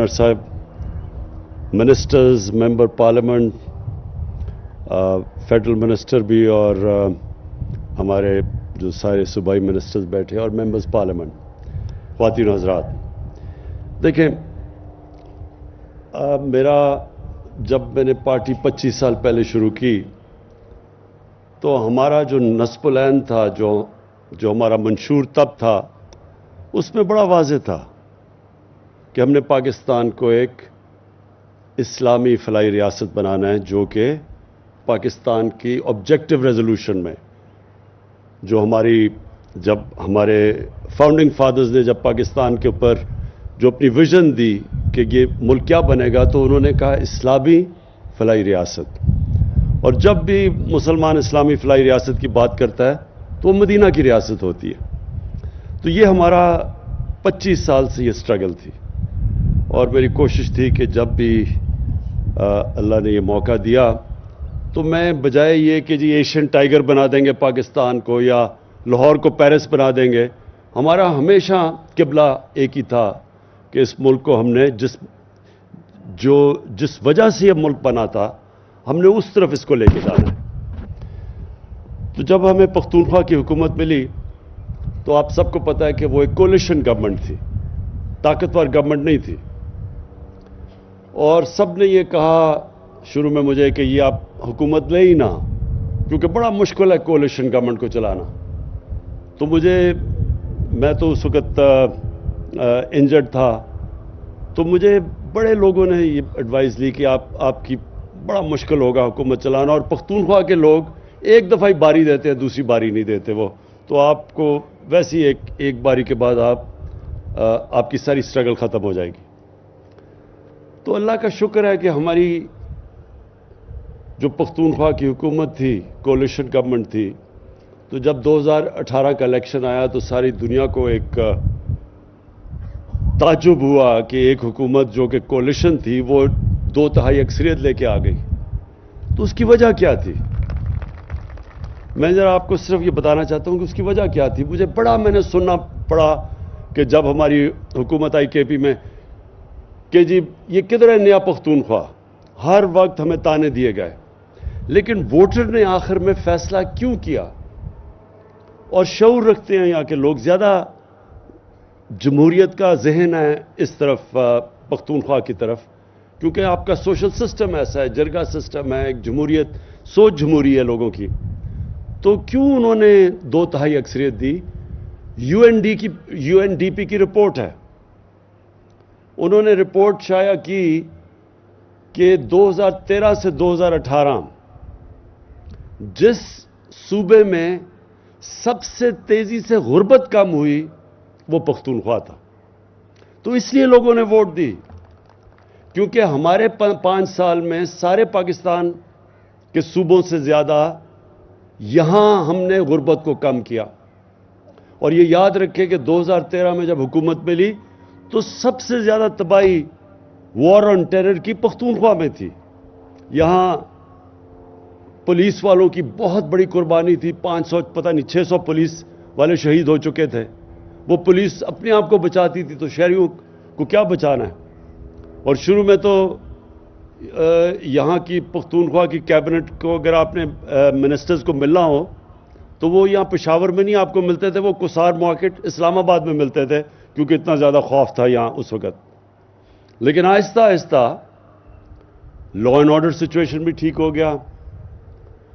Governor صاحب, ministers, member parliament, federal minister بھی, اور ہمارے جو سارے صوبائی منسٹرز بیٹھے اور ممبرز پارلیمنٹ, خواتین و حضرات, دیکھیں جب میں نے پارٹی 25 سال پہلے شروع کی تو ہمارا جو نصب العین تھا, جو ہمارا منشور تب تھا, اس میں بڑا واضح تھا کہ ہم نے پاکستان کو ایک اسلامی فلاحی ریاست بنانا ہے, جو کہ پاکستان کی آبجیکٹو ریزولوشن میں جو جب ہمارے فاؤنڈنگ فادرز نے جب پاکستان کے اوپر جو اپنی ویژن دی کہ یہ ملک کیا بنے گا, تو انہوں نے کہا اسلامی فلاحی ریاست. اور جب بھی مسلمان اسلامی فلاحی ریاست کی بات کرتا ہے تو وہ مدینہ کی ریاست ہوتی ہے. تو یہ ہمارا 25 سال سے یہ سٹرگل تھی, اور میری کوشش تھی کہ جب بھی اللہ نے یہ موقع دیا تو میں بجائے یہ کہ جی ایشین ٹائیگر بنا دیں گے پاکستان کو یا لاہور کو پیرس بنا دیں گے, ہمارا ہمیشہ قبلہ ایک ہی تھا کہ اس ملک کو ہم نے جس وجہ سے یہ ملک بنا تھا, ہم نے اس طرف اس کو لے کے جانا ہے. تو جب ہمیں پختونخوا کی حکومت ملی تو آپ سب کو پتہ ہے کہ وہ ایک کولیشن گورنمنٹ تھی, طاقتور گورنمنٹ نہیں تھی, اور سب نے یہ کہا شروع میں مجھے کہ یہ آپ حکومت لے ہی نہ, کیونکہ بڑا مشکل ہے کولیشن گورنمنٹ کو چلانا. تو میں تو اس وقت انجرڈ تھا, تو مجھے بڑے لوگوں نے یہ ایڈوائز لی کہ آپ کی بڑا مشکل ہوگا حکومت چلانا, اور پختونخوا کے لوگ ایک دفعہ ہی باری دیتے ہیں, دوسری باری نہیں دیتے وہ, تو آپ کو ویسی ایک باری کے بعد آپ کی ساری سٹرگل ختم ہو جائے گی. تو اللہ کا شکر ہے کہ ہماری جو پختونخوا کی حکومت تھی, کولیشن گورنمنٹ تھی, تو جب 2018 کا الیکشن آیا تو ساری دنیا کو ایک تعجب ہوا کہ ایک حکومت جو کہ کولیشن تھی وہ 2/3 اکثریت لے کے آ گئی. تو اس کی وجہ کیا تھی؟ میں ذرا آپ کو صرف یہ بتانا چاہتا ہوں کہ اس کی وجہ کیا تھی. میں نے سننا پڑا کہ جب ہماری حکومت آئی کے پی میں کہ جی یہ کدھر ہے نیا پختونخوا, ہر وقت ہمیں تانے دیے گئے, لیکن ووٹر نے آخر میں فیصلہ کیوں کیا؟ اور شعور رکھتے ہیں یہاں کے لوگ, زیادہ جمہوریت کا ذہن ہے اس طرف پختونخوا کی طرف, کیونکہ آپ کا سوشل سسٹم ایسا ہے, جرگہ سسٹم ہے, ایک جمہوریت, سوچ جمہوری ہے لوگوں کی. تو کیوں انہوں نے 2/3 اکثریت دی؟ یو این ڈی پی کی رپورٹ ہے, انہوں نے رپورٹ شائع کی کہ 2013 سے 2018 جس صوبے میں سب سے تیزی سے غربت کم ہوئی وہ پختونخوا تھا. تو اس لیے لوگوں نے ووٹ دی, کیونکہ ہمارے 5 سال میں سارے پاکستان کے صوبوں سے زیادہ یہاں ہم نے غربت کو کم کیا. اور یہ یاد رکھیں کہ 2013 میں جب حکومت ملی تو سب سے زیادہ تباہی وار آن ٹیرر کی پختونخوا میں تھی. یہاں پولیس والوں کی بہت بڑی قربانی تھی, 500 پتہ نہیں 600 پولیس والے شہید ہو چکے تھے. وہ پولیس اپنے آپ کو بچاتی تھی, تو شہریوں کو کیا بچانا ہے؟ اور شروع میں تو یہاں کی پختونخوا کی کیبنٹ کو اگر آپ نے منسٹرز کو ملنا ہو تو وہ یہاں پشاور میں نہیں آپ کو ملتے تھے, وہ کسار مارکیٹ اسلام آباد میں ملتے تھے, کیونکہ اتنا زیادہ خوف تھا یہاں اس وقت. لیکن آہستہ آہستہ لا اینڈ آرڈر سچویشن بھی ٹھیک ہو گیا,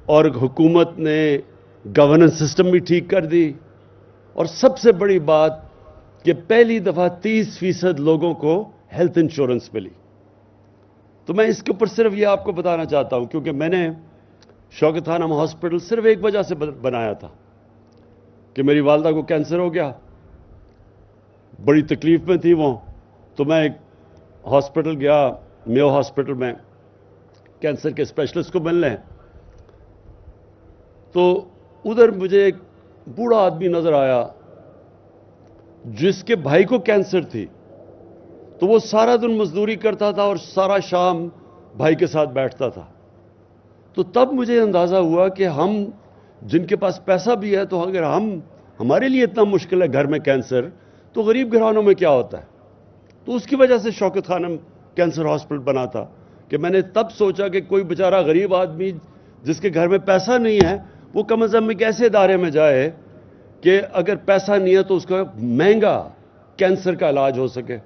اور حکومت نے گورننس سسٹم بھی ٹھیک کر دی, اور سب سے بڑی بات کہ پہلی دفعہ 30% لوگوں کو ہیلتھ انشورنس ملی. تو میں اس کے اوپر صرف یہ آپ کو بتانا چاہتا ہوں, کیونکہ میں نے شوکت خانم ہاسپٹل صرف ایک وجہ سے بنایا تھا کہ میری والدہ کو کینسر ہو گیا, بڑی تکلیف میں تھی وہ, تو میں ایک ہاسپٹل گیا, میو ہاسپٹل میں, کینسر کے اسپیشلسٹ کو ملنے. تو ادھر مجھے ایک بوڑھا آدمی نظر آیا جس کے بھائی کو کینسر تھی, تو وہ سارا دن مزدوری کرتا تھا اور سارا شام بھائی کے ساتھ بیٹھتا تھا. تو تب مجھے اندازہ ہوا کہ ہم جن کے پاس پیسہ بھی ہے, تو اگر ہمارے لیے اتنا مشکل ہے گھر میں کینسر, تو غریب گھرانوں میں کیا ہوتا ہے. تو اس کی وجہ سے شوکت خانم کینسر ہاسپٹل بنا تھا کہ میں نے تب سوچا کہ کوئی بیچارہ غریب آدمی جس کے گھر میں پیسہ نہیں ہے وہ کم از کم ایک ایسے ادارے میں جائے کہ اگر پیسہ نہیں ہے تو اس کا مہنگا کینسر کا علاج ہو سکے.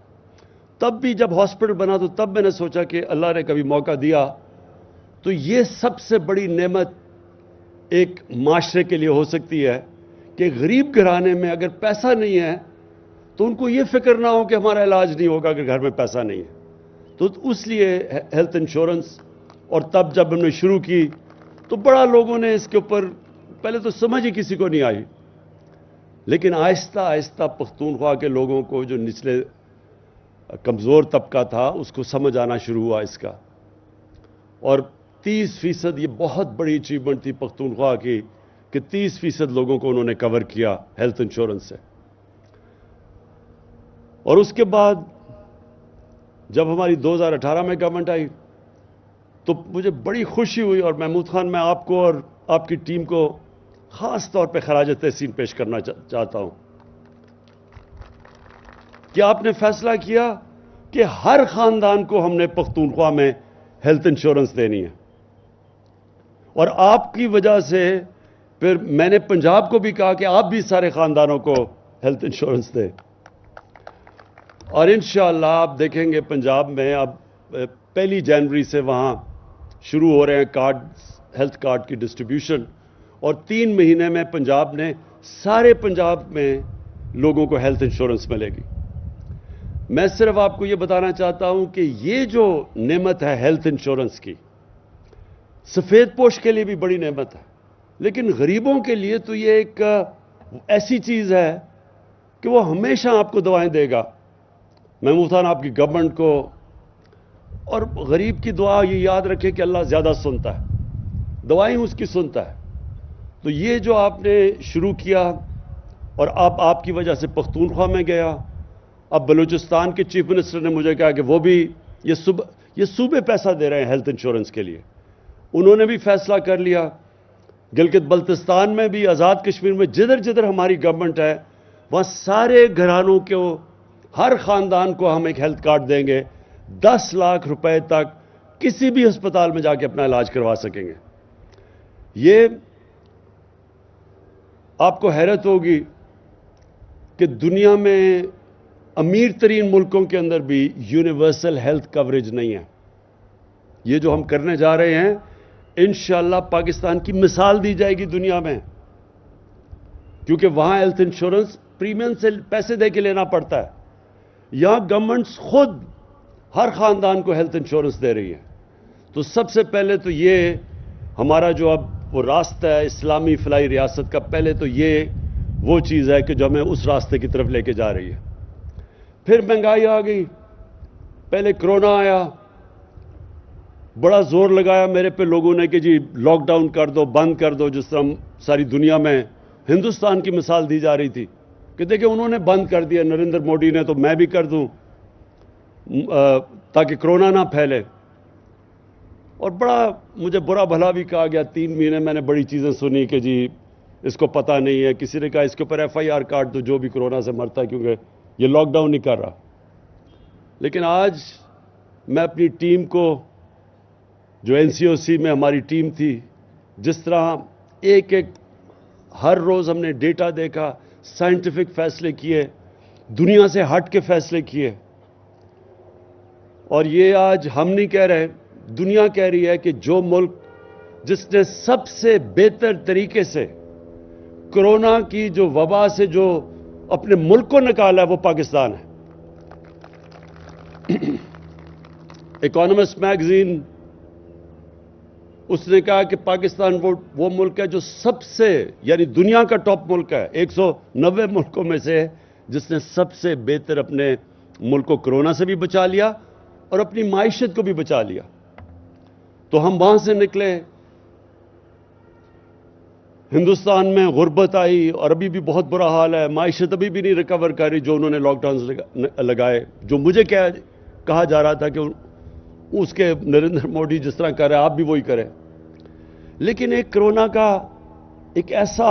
تب بھی جب ہاسپٹل بنا تو تب میں نے سوچا کہ اللہ نے کبھی موقع دیا تو یہ سب سے بڑی نعمت ایک معاشرے کے لیے ہو سکتی ہے کہ غریب گھرانے میں اگر پیسہ نہیں ہے تو ان کو یہ فکر نہ ہو کہ ہمارا علاج نہیں ہوگا اگر گھر میں پیسہ نہیں ہے. تو اس لیے ہیلتھ انشورنس. اور تب جب ہم نے شروع کی تو بڑا لوگوں نے اس کے اوپر پہلے تو سمجھ ہی کسی کو نہیں آئی, لیکن آہستہ آہستہ پختونخوا کے لوگوں کو جو نچلے کمزور طبقہ تھا اس کو سمجھ آنا شروع ہوا اس کا. اور 30% یہ بہت بڑی اچیومنٹ تھی پختونخوا کی کہ 30% لوگوں کو انہوں نے کور کیا ہیلتھ انشورنس سے. اور اس کے بعد جب ہماری 2018 میں گورنمنٹ آئی تو مجھے بڑی خوشی ہوئی, اور محمود خان میں آپ کو اور آپ کی ٹیم کو خاص طور پہ خراج تحسین پیش کرنا چاہتا ہوں کہ آپ نے فیصلہ کیا کہ ہر خاندان کو ہم نے پختونخوا میں ہیلتھ انشورنس دینی ہے. اور آپ کی وجہ سے پھر میں نے پنجاب کو بھی کہا کہ آپ بھی سارے خاندانوں کو ہیلتھ انشورنس دیں. اور انشاءاللہ آپ دیکھیں گے پنجاب میں اب 1 جنوری سے وہاں شروع ہو رہے ہیں کارڈ, ہیلتھ کارڈ کی ڈسٹریبیوشن, اور 3 مہینے میں پنجاب نے سارے پنجاب میں لوگوں کو ہیلتھ انشورنس ملے گی. میں صرف آپ کو یہ بتانا چاہتا ہوں کہ یہ جو نعمت ہے ہیلتھ انشورنس کی, سفید پوش کے لیے بھی بڑی نعمت ہے, لیکن غریبوں کے لیے تو یہ ایک ایسی چیز ہے کہ وہ ہمیشہ آپ کو دوائیں دے گا. محمود خان آپ کی گورنمنٹ کو, اور غریب کی دعا یہ یاد رکھے کہ اللہ زیادہ سنتا ہے, دعائیں اس کی سنتا ہے. تو یہ جو آپ نے شروع کیا اور اب آپ کی وجہ سے پختونخوا میں گیا, اب بلوچستان کے چیف منسٹر نے مجھے کہا کہ وہ بھی یہ صوبے پیسہ دے رہے ہیں ہیلتھ انشورنس کے لیے. انہوں نے بھی فیصلہ کر لیا. گلگت بلتستان میں بھی, آزاد کشمیر میں, جدھر جدھر ہماری گورنمنٹ ہے وہاں سارے گھرانوں کو, ہر خاندان کو ہم ایک ہیلتھ کارڈ دیں گے. 10 لاکھ روپے تک کسی بھی ہسپتال میں جا کے اپنا علاج کروا سکیں گے. یہ آپ کو حیرت ہوگی کہ دنیا میں امیر ترین ملکوں کے اندر بھی یونیورسل ہیلتھ کوریج نہیں ہے. یہ جو ہم کرنے جا رہے ہیں انشاءاللہ پاکستان کی مثال دی جائے گی دنیا میں, کیونکہ وہاں ہیلتھ انشورنس پریمیم سے پیسے دے کے لینا پڑتا ہے. یہاں گورنمنٹس خود ہر خاندان کو ہیلتھ انشورنس دے رہی ہے. تو سب سے پہلے تو یہ ہمارا جو اب وہ راستہ ہے اسلامی فلاحی ریاست کا, پہلے تو یہ وہ چیز ہے کہ جو ہمیں اس راستے کی طرف لے کے جا رہی ہے. پھر مہنگائی آ گئی, پہلے کرونا آیا, بڑا زور لگایا میرے پہ لوگوں نے کہ جی لاک ڈاؤن کر دو, بند کر دو, جس طرح ساری دنیا میں ہندوستان کی مثال دی جا رہی تھی کہ دیکھیں انہوں نے بند کر دیا نریندر مودی نے, تو میں بھی کر دوں تاکہ کرونا نہ پھیلے. اور بڑا مجھے برا بھلا بھی کہا گیا. 3 مہینے میں نے بڑی چیزیں سنی کہ جی اس کو پتہ نہیں ہے, کسی نے کہا اس کے اوپر FIR کاٹ دو جو بھی کرونا سے مرتا ہے کیونکہ یہ لاک ڈاؤن نہیں کر رہا. لیکن آج میں اپنی ٹیم کو, جو NCOC میں ہماری ٹیم تھی, جس طرح ایک ہر روز ہم نے ڈیٹا دیکھا, سائنٹیفک فیصلے کیے, دنیا سے ہٹ کے فیصلے کیے. اور یہ آج ہم نہیں کہہ رہے, دنیا کہہ رہی ہے کہ جو ملک جس نے سب سے بہتر طریقے سے کرونا کی جو وبا سے جو اپنے ملک کو نکالا ہے وہ پاکستان ہے. اکانومسٹ میگزین اس نے کہا کہ پاکستان وہ ملک ہے جو سب سے, یعنی دنیا کا ٹاپ ملک ہے, 190 ملکوں میں سے جس نے سب سے بہتر اپنے ملک کو کرونا سے بھی بچا لیا اور اپنی معیشت کو بھی بچا لیا. تو ہم وہاں سے نکلے, ہندوستان میں غربت آئی اور ابھی بھی بہت برا حال ہے, معیشت ابھی بھی نہیں ریکور کر رہی. جو انہوں نے لاک ڈاؤن لگائے, جو مجھے کہا جا رہا تھا کہ اس کے نریندر مودی جس طرح کر رہے ہیں آپ بھی وہی کریں. لیکن ایک کرونا کا ایک ایسا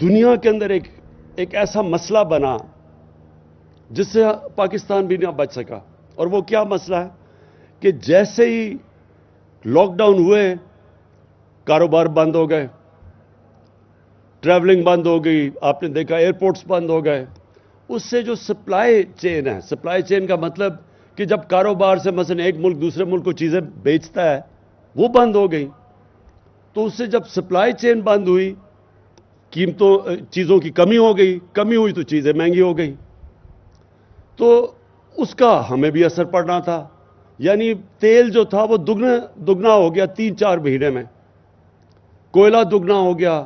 دنیا کے اندر ایک ایسا مسئلہ بنا جس سے پاکستان بھی نہ بچ سکا. اور وہ کیا مسئلہ ہے کہ جیسے ہی لاک ڈاؤن ہوئے کاروبار بند ہو گئے, ٹریولنگ بند ہو گئی, آپ نے دیکھا ایئرپورٹس بند ہو گئے. اس سے جو سپلائی چین ہے, سپلائی چین کا مطلب کہ جب کاروبار سے مثلا ایک ملک دوسرے ملک کو چیزیں بیچتا ہے وہ بند ہو گئی. تو اس سے جب سپلائی چین بند ہوئی قیمتوں چیزوں کی کمی ہو گئی, کمی ہوئی تو چیزیں مہنگی ہو گئی. تو اس کا ہمیں بھی اثر پڑنا تھا. یعنی تیل جو تھا وہ دگنا ہو گیا 3-4 مہینے میں, کوئلہ دگنا ہو گیا,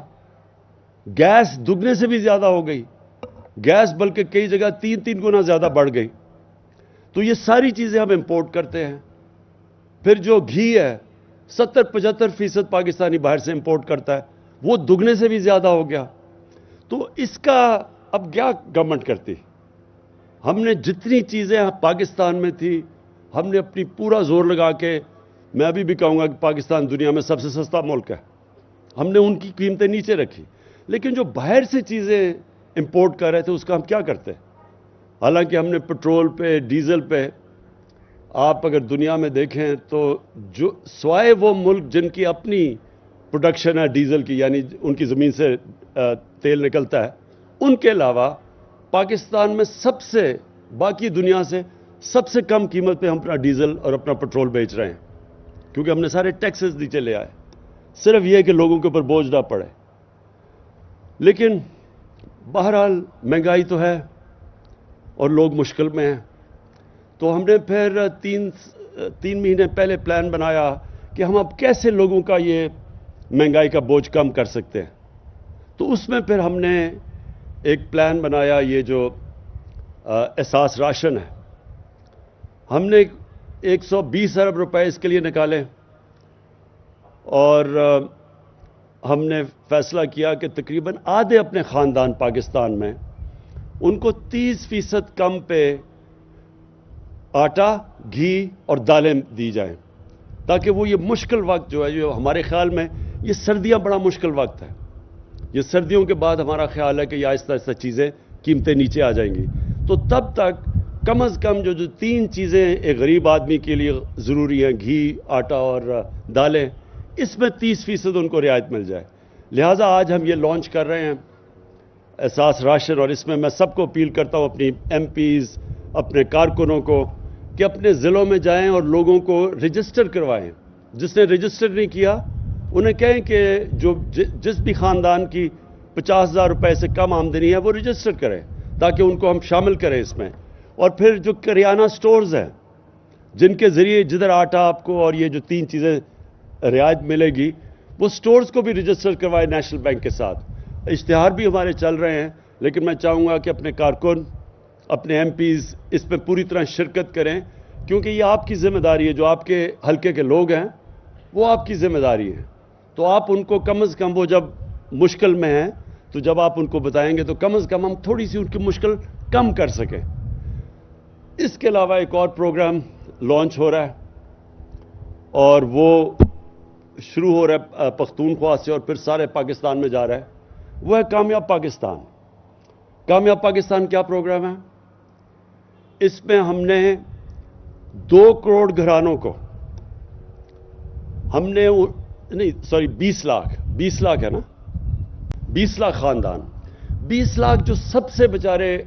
گیس دگنے سے بھی زیادہ ہو گئی, گیس بلکہ کئی جگہ 3 گنا زیادہ بڑھ گئی. تو یہ ساری چیزیں ہم امپورٹ کرتے ہیں. پھر جو گھی ہے 70-75% پاکستانی باہر سے امپورٹ کرتا ہے, وہ دگنے سے بھی زیادہ ہو گیا. تو اس کا اب کیا گورنمنٹ کرتی؟ ہم نے جتنی چیزیں پاکستان میں تھی ہم نے اپنی پورا زور لگا کے, میں ابھی بھی کہوں گا کہ پاکستان دنیا میں سب سے سستا ملک ہے, ہم نے ان کی قیمتیں نیچے رکھی. لیکن جو باہر سے چیزیں امپورٹ کر رہے تھے اس کا ہم کیا کرتے؟ حالانکہ ہم نے پٹرول پہ, ڈیزل پہ, آپ اگر دنیا میں دیکھیں تو جو سوائے وہ ملک جن کی اپنی پروڈکشن ہے ڈیزل کی, یعنی ان کی زمین سے تیل نکلتا ہے, ان کے علاوہ پاکستان میں سب سے, باقی دنیا سے سب سے کم قیمت پہ ہم اپنا ڈیزل اور اپنا پٹرول بیچ رہے ہیں, کیونکہ ہم نے سارے ٹیکسز نیچے لے آئے. صرف یہ کہ لوگوں کے اوپر بوجھ نہ پڑے. لیکن بہرحال مہنگائی تو ہے اور لوگ مشکل میں ہیں. تو ہم نے پھر 3 مہینے پہلے پلان بنایا کہ ہم اب کیسے لوگوں کا یہ مہنگائی کا بوجھ کم کر سکتے ہیں. تو اس میں پھر ہم نے ایک پلان بنایا, یہ جو احساس راشن ہے. ہم نے 120 ارب روپے اس کے لیے نکالے اور ہم نے فیصلہ کیا کہ تقریباً آدھے اپنے خاندان پاکستان میں ان کو 30% کم پہ آٹا, گھی اور دالیں دی جائیں, تاکہ وہ یہ مشکل وقت جو ہے, جو ہمارے خیال میں یہ سردیاں بڑا مشکل وقت ہے, یہ سردیوں کے بعد ہمارا خیال ہے کہ یہ آہستہ آہستہ چیزیں قیمتیں نیچے آ جائیں گی. تو تب تک کم از کم جو 3 چیزیں ایک غریب آدمی کے لیے ضروری ہیں, گھی, آٹا اور دالیں, اس میں 30% ان کو رعایت مل جائے. لہٰذا آج ہم یہ لانچ کر رہے ہیں احساس راشن, اور اس میں میں سب کو اپیل کرتا ہوں, اپنی ایم پیز, اپنے کارکنوں کو, کہ اپنے ضلعوں میں جائیں اور لوگوں کو رجسٹر کروائیں. جس نے رجسٹر نہیں کیا انہیں کہیں کہ جو جس بھی خاندان کی 50,000 روپے سے کم آمدنی ہے وہ رجسٹر کریں, تاکہ ان کو ہم شامل کریں اس میں. اور پھر جو کریانہ سٹورز ہیں جن کے ذریعے جدھر آٹا آپ کو اور یہ جو 3 چیزیں رعایت ملے گی, وہ سٹورز کو بھی رجسٹر کروائے نیشنل بینک کے ساتھ. اشتہار بھی ہمارے چل رہے ہیں, لیکن میں چاہوں گا کہ اپنے کارکن, اپنے ایم پیز اس میں پوری طرح شرکت کریں, کیونکہ یہ آپ کی ذمہ داری ہے. جو آپ کے حلقے کے لوگ ہیں وہ آپ کی ذمہ داری ہے. تو آپ ان کو کم از کم, وہ جب مشکل میں ہیں تو جب آپ ان کو بتائیں گے تو کم از کم ہم تھوڑی سی ان کی مشکل کم کر سکیں. اس کے علاوہ ایک اور پروگرام لانچ ہو رہا ہے اور وہ شروع ہو رہا ہے پختونخوا سے اور پھر سارے پاکستان میں جا رہا ہے, وہ ہے کامیاب پاکستان. کامیاب پاکستان کیا پروگرام ہے؟ اس میں ہم نے 2 کروڑ گھرانوں کو, ہم نے نہیں سوری 20 لاکھ ہے نا, 20 لاکھ خاندان, 20 لاکھ جو سب سے بیچارے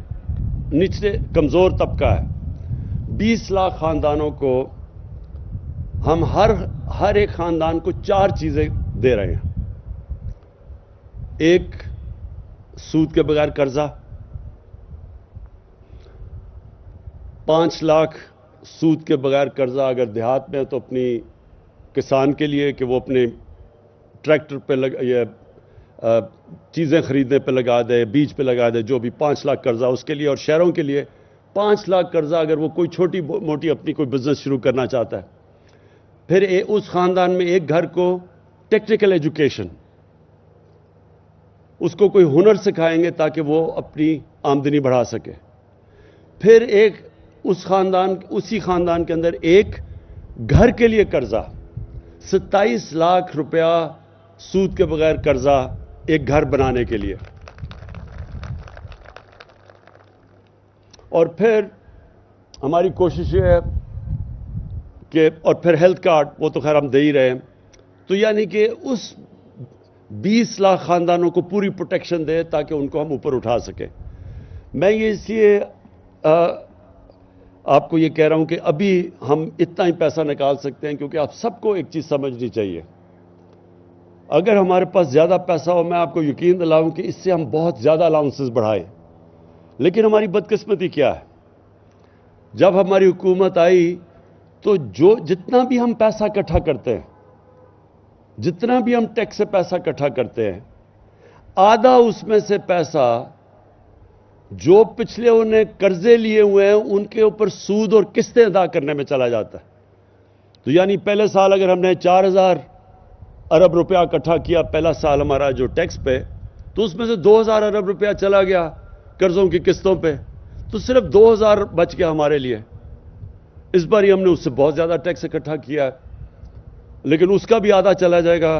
نچلے کمزور طبقہ ہے, 20 لاکھ خاندانوں کو ہم ہر ایک خاندان کو 4 چیزیں دے رہے ہیں. ایک, سود کے بغیر قرضہ, 5 لاکھ سود کے بغیر قرضہ اگر دیہات میں تو اپنی کسان کے لیے کہ وہ اپنے ٹریکٹر پہ چیزیں خریدنے پہ لگا دے, بیج پہ لگا دے, جو بھی 5 لاکھ قرضہ اس کے لیے. اور شہروں کے لیے 5 لاکھ قرضہ اگر وہ کوئی چھوٹی موٹی اپنی کوئی بزنس شروع کرنا چاہتا ہے. پھر اس خاندان میں ایک گھر کو ٹیکنیکل ایجوکیشن, اس کو کوئی ہنر سکھائیں گے تاکہ وہ اپنی آمدنی بڑھا سکے. پھر اسی خاندان کے اندر ایک گھر کے لیے قرضہ, 27 لاکھ روپیہ سود کے بغیر قرضہ ایک گھر بنانے کے لیے. اور پھر ہماری کوشش یہ ہے کہ اور پھر ہیلتھ کارڈ وہ تو خیر ہم دے ہی رہے ہیں. تو یعنی کہ اس 20 لاکھ خاندانوں کو پوری پروٹیکشن دے تاکہ ان کو ہم اوپر اٹھا سکیں. میں یہ اس لیے آپ کو یہ کہہ رہا ہوں کہ ابھی ہم اتنا ہی پیسہ نکال سکتے ہیں کیونکہ آپ سب کو ایک چیز سمجھنی چاہیے. اگر ہمارے پاس زیادہ پیسہ ہو میں آپ کو یقین دلاؤں کہ اس سے ہم بہت زیادہ الاؤنسز بڑھائیں. لیکن ہماری بدقسمتی کیا ہے؟ جب ہماری حکومت آئی تو جتنا بھی ہم پیسہ اکٹھا کرتے ہیں، جتنا بھی ہم ٹیکس سے پیسہ اکٹھا کرتے ہیں، آدھا اس میں سے پیسہ جو پچھلے انہیں قرضے لیے ہوئے ہیں ان کے اوپر سود اور قسطیں ادا کرنے میں چلا جاتا ہے. تو یعنی پہلے سال اگر ہم نے 4,000 ارب روپیہ اکٹھا کیا، پہلا سال ہمارا جو ٹیکس پہ، تو اس میں سے 2,000 ارب روپیہ چلا گیا قرضوں کی قسطوں پہ، تو صرف 2,000 بچ گیا ہمارے لیے. اس بار ہم نے اس سے بہت زیادہ ٹیکس اکٹھا کیا ہے، لیکن اس کا بھی آدھا چلا جائے گا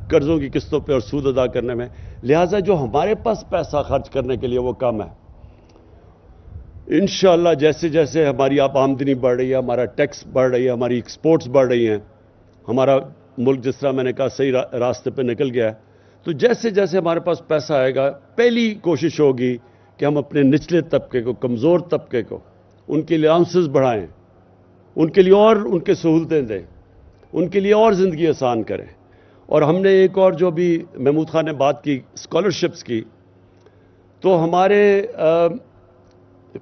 قرضوں کی قسطوں پہ اور سود ادا کرنے میں. لہٰذا جو ہمارے پاس پیسہ خرچ کرنے کے لیے وہ کم ہے. انشاءاللہ جیسے جیسے ہماری آمدنی بڑھ رہی ہے، ہمارا ٹیکس بڑھ رہی ہے، ہماری ایکسپورٹس بڑھ رہی ہیں، ہمارا ملک جس طرح میں نے کہا صحیح راستے پہ نکل گیا ہے، تو جیسے جیسے ہمارے پاس پیسہ آئے گا پہلی کوشش ہوگی کہ ہم اپنے نچلے طبقے کو، کمزور طبقے کو، ان کے لیے الاؤنسز بڑھائیں، ان کے لیے اور ان کے سہولتیں دیں، ان کے لیے اور زندگی آسان کریں. اور ہم نے ایک اور جو بھی محمود خان نے بات کی اسکالرشپس کی، تو ہمارے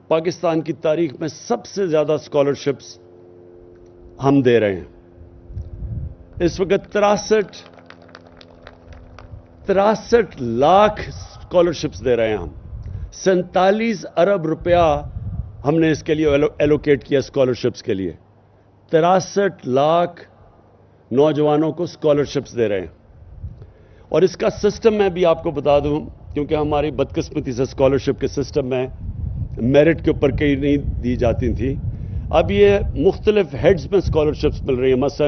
پاکستان کی تاریخ میں سب سے زیادہ اسکالرشپس ہم دے رہے ہیں. اس وقت 63 لاکھ اسکالرشپس دے رہے ہیں ہم. 47 ارب روپیہ ہم نے اس کے لیے ایلوکیٹ کیا اسکالرشپس کے لیے. 63 لاکھ نوجوانوں کو اسکالرشپس دے رہے ہیں. اور اس کا سسٹم میں بھی آپ کو بتا دوں، کیونکہ ہماری بدقسمتی سے اسکالرشپ کے سسٹم میں میرٹ کے اوپر کئی نہیں دی جاتی تھیں. اب یہ مختلف ہیڈز میں اسکالرشپس مل رہی ہیں. مثلا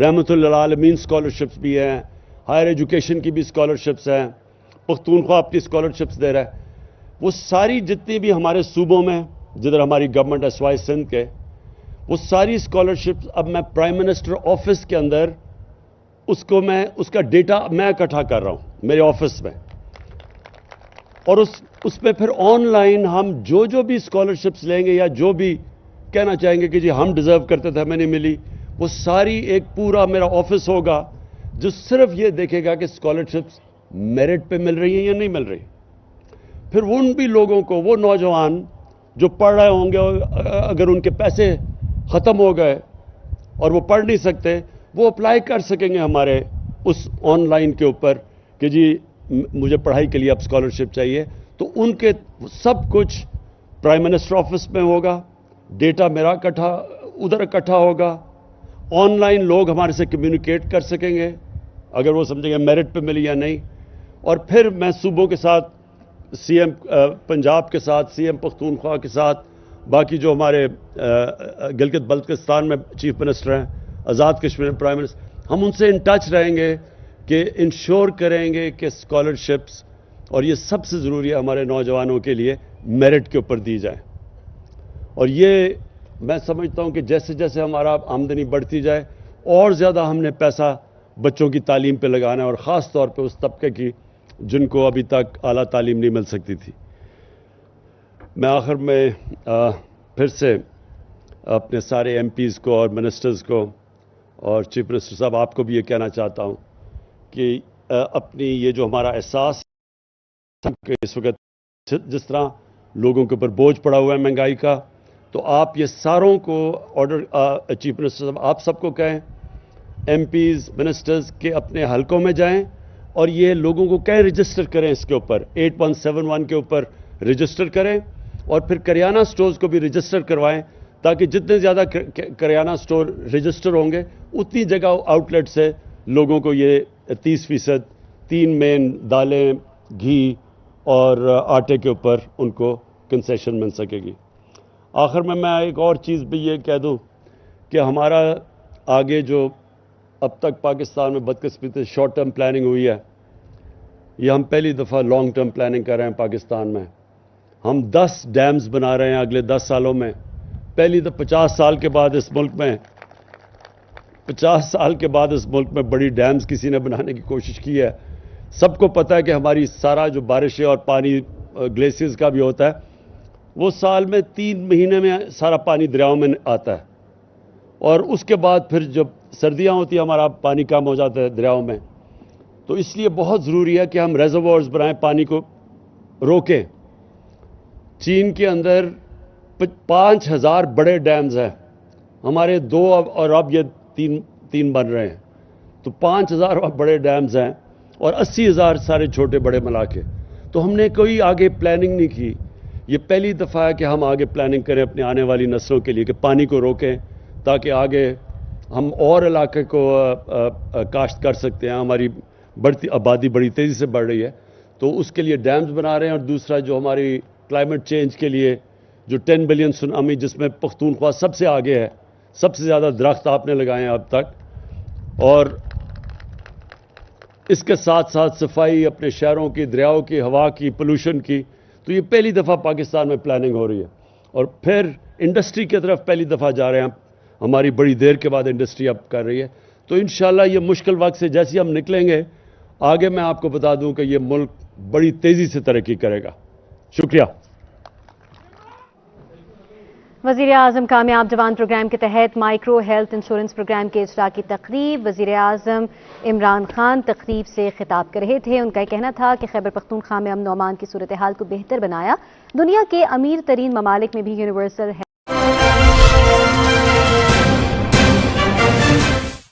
رحمت للعالمین اسکالرشپس بھی ہیں، ہائر ایجوکیشن کی بھی اسکالرشپس ہیں، پختونخوا اپنی اسکالرشپس دے رہا ہے. وہ ساری جتنی بھی ہمارے صوبوں میں جدھر ہماری گورنمنٹ ہے سوائے سندھ کے، وہ ساری اسکالرشپس اب میں پرائم منسٹر آفس کے اندر اس کا ڈیٹا میں اکٹھا کر رہا ہوں میرے آفس میں. اور اس پہ پھر آن لائن ہم جو بھی اسکالرشپس لیں گے یا جو بھی کہنا چاہیں گے کہ جی ہم ڈیزرو کرتے تھے ہمیں نہیں ملی، وہ ساری ایک پورا میرا آفس ہوگا جو صرف یہ دیکھے گا کہ اسکالرشپس میرٹ پہ مل رہی ہیں یا نہیں مل رہی. پھر ان بھی لوگوں کو، وہ نوجوان جو پڑھ رہے ہوں گے، اگر ان کے پیسے ختم ہو گئے اور وہ پڑھ نہیں سکتے، وہ اپلائی کر سکیں گے ہمارے اس آن لائن کے اوپر کہ جی مجھے پڑھائی کے لیے اب اسکالرشپ چاہیے. تو ان کے سب کچھ پرائم منسٹر آفس میں ہوگا، ڈیٹا میرا ادھر اکٹھا ہوگا. آن لائن لوگ ہمارے سے کمیونیکیٹ کر سکیں گے اگر وہ سمجھیں گے میرٹ پہ ملی یا نہیں. اور پھر میں صوبوں کے ساتھ، سی ایم پنجاب کے ساتھ، سی ایم پختونخوا کے ساتھ، باقی جو ہمارے گلگت بلتستان میں چیف منسٹر ہیں، آزاد کشمیر میں پرائم منسٹر، ہم ان سے ان ٹچ رہیں گے کہ انشور کریں گے کہ اسکالرشپس، اور یہ سب سے ضروری ہے ہمارے نوجوانوں کے لیے، میرٹ کے اوپر دی جائیں. اور یہ میں سمجھتا ہوں کہ جیسے جیسے ہمارا آمدنی بڑھتی جائے اور زیادہ ہم نے پیسہ بچوں کی تعلیم پہ لگانا ہے، اور خاص طور پہ اس طبقے کی جن کو ابھی تک اعلیٰ تعلیم نہیں مل سکتی تھی. میں آخر میں پھر سے اپنے سارے ایم پیز کو اور منسٹرز کو اور چیف منسٹر صاحب آپ کو بھی یہ کہنا چاہتا ہوں کہ اپنی یہ جو ہمارا احساس کہ اس وقت جس طرح لوگوں کے اوپر بوجھ پڑا ہوا ہے مہنگائی کا، تو آپ یہ ساروں کو آرڈر، چیف منسٹر صاحب آپ سب کو کہیں، ایم پیز منسٹرز کے اپنے حلقوں میں جائیں اور یہ لوگوں کو کہیں رجسٹر کریں، اس کے اوپر 8171 کے اوپر رجسٹر کریں، اور پھر کریانہ سٹورز کو بھی رجسٹر کروائیں، تاکہ جتنے زیادہ کریانہ سٹور رجسٹر ہوں گے اتنی جگہ آؤٹ لیٹ سے لوگوں کو یہ 30%، 3 مین دالیں، گھی اور آٹے کے اوپر ان کو کنسیشن مل سکے گی. آخر میں ایک اور چیز بھی یہ کہہ دوں کہ ہمارا آگے جو اب تک پاکستان میں بدقسمتی سے شارٹ ٹرم پلاننگ ہوئی ہے، یہ ہم پہلی دفعہ لانگ ٹرم پلاننگ کر رہے ہیں پاکستان میں. ہم 10 ڈیمز بنا رہے ہیں اگلے 10 سالوں میں. پہلی تو 50 سال کے بعد اس ملک میں 50 سال کے بعد اس ملک میں بڑی ڈیمز کسی نے بنانے کی کوشش کی ہے. سب کو پتہ ہے کہ ہماری سارا جو بارشیں اور پانی گلیشیئرز کا بھی ہوتا ہے وہ سال میں 3 مہینے میں سارا پانی دریاؤں میں آتا ہے, اور اس کے بعد پھر جب سردیاں ہوتی ہیں ہمارا پانی کم ہو جاتا ہے دریاؤں میں. تو اس لیے بہت ضروری ہے کہ ہم ریزروارز بنائیں, پانی کو روکیں. چین کے اندر 5000 بڑے ڈیمز ہیں, ہمارے 2 اور اب یہ 3 بن رہے ہیں. تو 5000 بڑے ڈیمز ہیں اور 80,000 سارے چھوٹے بڑے ملا کے. تو ہم نے کوئی آگے پلاننگ نہیں کی. یہ پہلی دفعہ ہے کہ ہم آگے پلاننگ کریں اپنے آنے والی نسلوں کے لیے کہ پانی کو روکیں تاکہ آگے ہم اور علاقے کو کاشت کر سکتے ہیں. ہماری بڑھتی آبادی بڑی تیزی سے بڑھ رہی ہے, تو اس کے لیے ڈیمز بنا رہے ہیں. اور دوسرا جو ہماری کلائمیٹ چینج کے لیے جو 10 بلین سونامی جس میں پختونخوا سب سے آگے ہے, سب سے زیادہ درخت آپ نے لگائے ہیں اب تک, اور اس کے ساتھ ساتھ صفائی اپنے شہروں کی, دریاؤں کی, ہوا کی, پولوشن کی. تو یہ پہلی دفعہ پاکستان میں پلاننگ ہو رہی ہے. اور پھر انڈسٹری کی طرف پہلی دفعہ جا رہے ہیں. ہماری بڑی دیر کے بعد انڈسٹری اب کر رہی ہے. تو انشاءاللہ یہ مشکل وقت سے جیسے ہم نکلیں گے آگے میں آپ کو بتا دوں کہ یہ ملک بڑی تیزی سے ترقی کرے گا. شکریہ. وزیر اعظم کامیاب جوان پروگرام کے تحت مائکرو ہیلتھ انشورنس پروگرام کے اجرا کی تقریب. وزیر اعظم عمران خان تقریب سے خطاب کر رہے تھے. ان کا کہنا تھا کہ خیبر پختونخوا میں امن و امان کی صورتحال کو بہتر بنایا. دنیا کے امیر ترین ممالک میں بھی یونیورسل